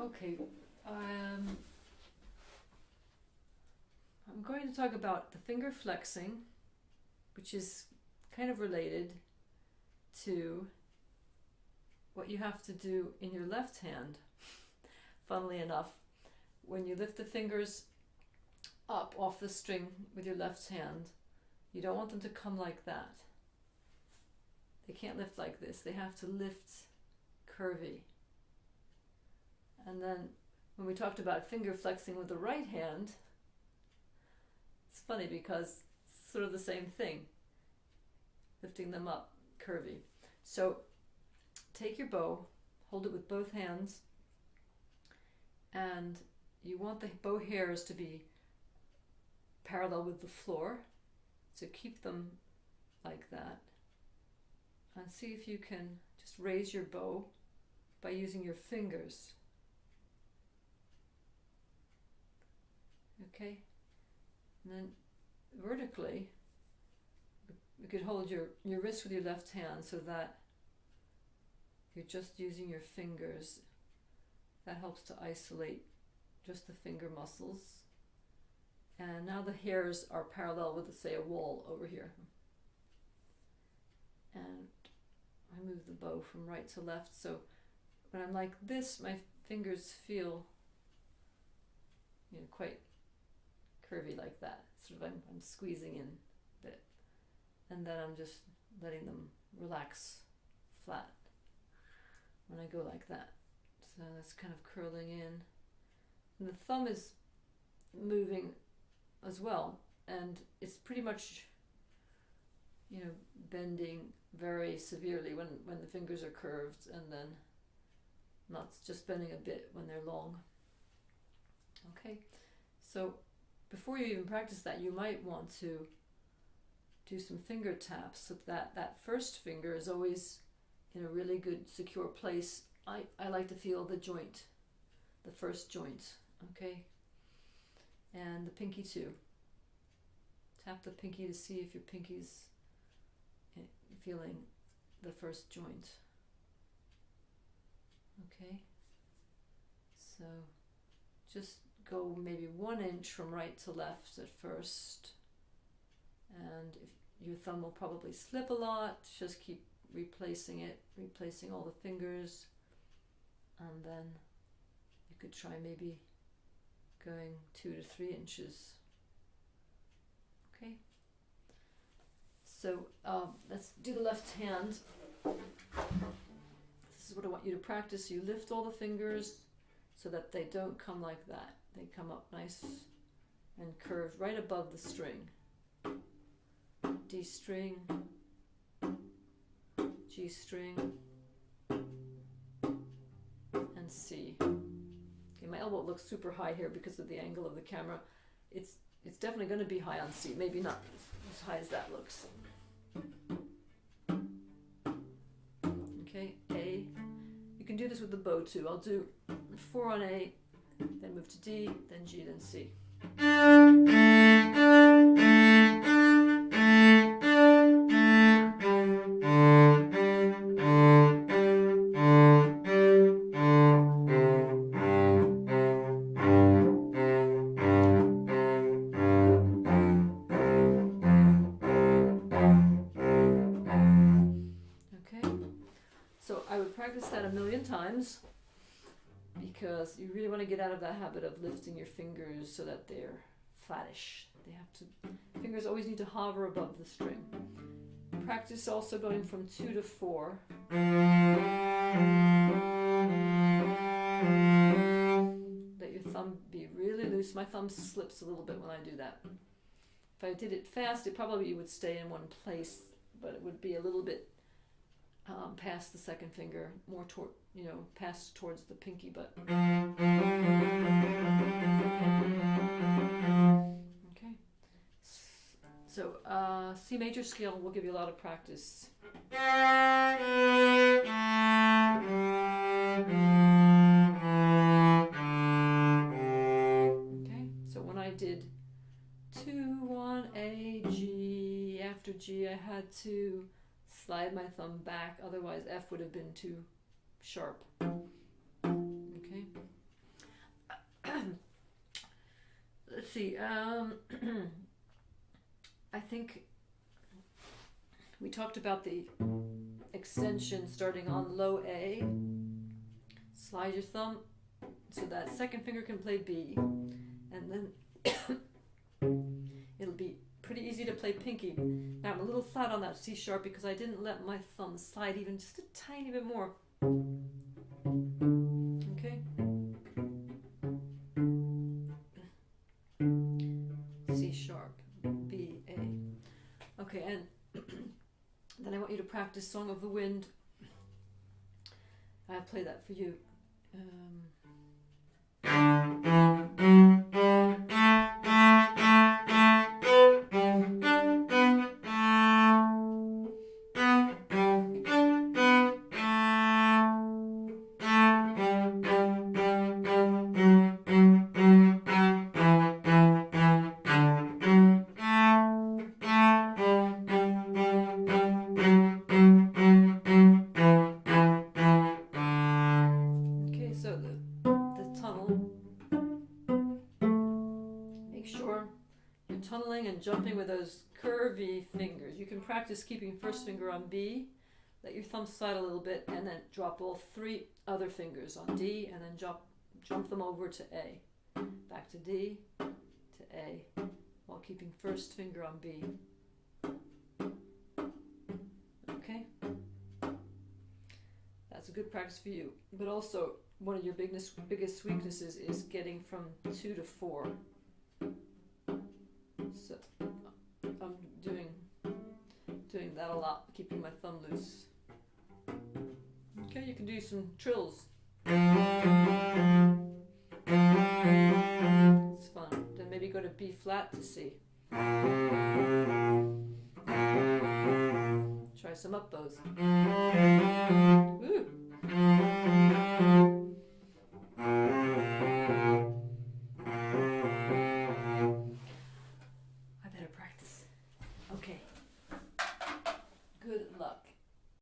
Okay, I'm going to talk about the finger flexing, which is kind of related to what you have to do in your left hand. Funnily enough, when you lift the fingers up off the string with your left hand, you don't want them to come like that. They can't lift like this. They have to lift curvy. And then when we talked about finger flexing with the right hand, it's funny because it's sort of the same thing. Lifting them up curvy. So take your bow, hold it with both hands, and you want the bow hairs to be parallel with the floor. So keep them like that. And see if you can just raise your bow by using your fingers. Okay? And then vertically, you could hold your wrist with your left hand so that you're just using your fingers. That helps to isolate just the finger muscles. And now the hairs are parallel with, say, a wall over here. And I move the bow from right to left, so when I'm like this, my fingers feel, quite curvy like that. Sort of I'm squeezing in a bit. And then I'm just letting them relax flat when I go like that. So that's kind of curling in. And the thumb is moving as well, and it's pretty much, bending very severely when the fingers are curved, and then not just bending a bit when they're long. Okay, so before you even practice that, you might want to do some finger taps so that first finger is always in a really good secure place. I like to feel the joint, the first joint, okay? And the pinky too. Tap the pinky to see if your pinky's feeling the first joint. Okay? So just go maybe 1 inch from right to left at first. And if your thumb will probably slip a lot, just keep replacing all the fingers. And then you could try maybe going 2 to 3 inches. Okay. So let's do the left hand. This is what I want you to practice. You lift all the fingers so that they don't come like that. They come up nice and curved right above the string. D string, G string, and C. Okay, my elbow looks super high here because of the angle of the camera. It's definitely going to be high on C, maybe not as high as that looks. Okay, A. You can do this with the bow too. I'll do 4 on A, then move to D, then G, then C. That 1,000,000 times because you really want to get out of that habit of lifting your fingers so that they're flattish. Fingers always need to hover above the string. Practice also going from 2 to 4. Let your thumb be really loose. My thumb slips a little bit when I do that. If I did it fast, it probably would stay in one place, but it would be a little bit past the second finger, more toward, past towards the pinky, but okay. So C major scale will give you a lot of practice. Okay, so when I did 2, 1, A, G, after G I had to slide my thumb back, otherwise F would have been too sharp. Okay. see. I think we talked about the extension starting on low A. Slide your thumb so that second finger can play B, and then it'll be pretty easy to play pinky. Now I'm a little flat on that C sharp because I didn't let my thumb slide even just a tiny bit more. Okay. C sharp, B, A. Okay, and then I want you to practice Song of the Wind. I play that for you. Jumping with those curvy fingers. You can practice keeping first finger on B, let your thumb slide a little bit, and then drop all three other fingers on D, and then jump them over to A. Back to D, to A, while keeping first finger on B. Okay? That's a good practice for you. But also, one of your biggest weaknesses is getting from 2 to 4. So I'm doing that a lot, keeping my thumb loose. Okay, you can do some trills. It's fun. Then maybe go to B flat to C. Try some up bows.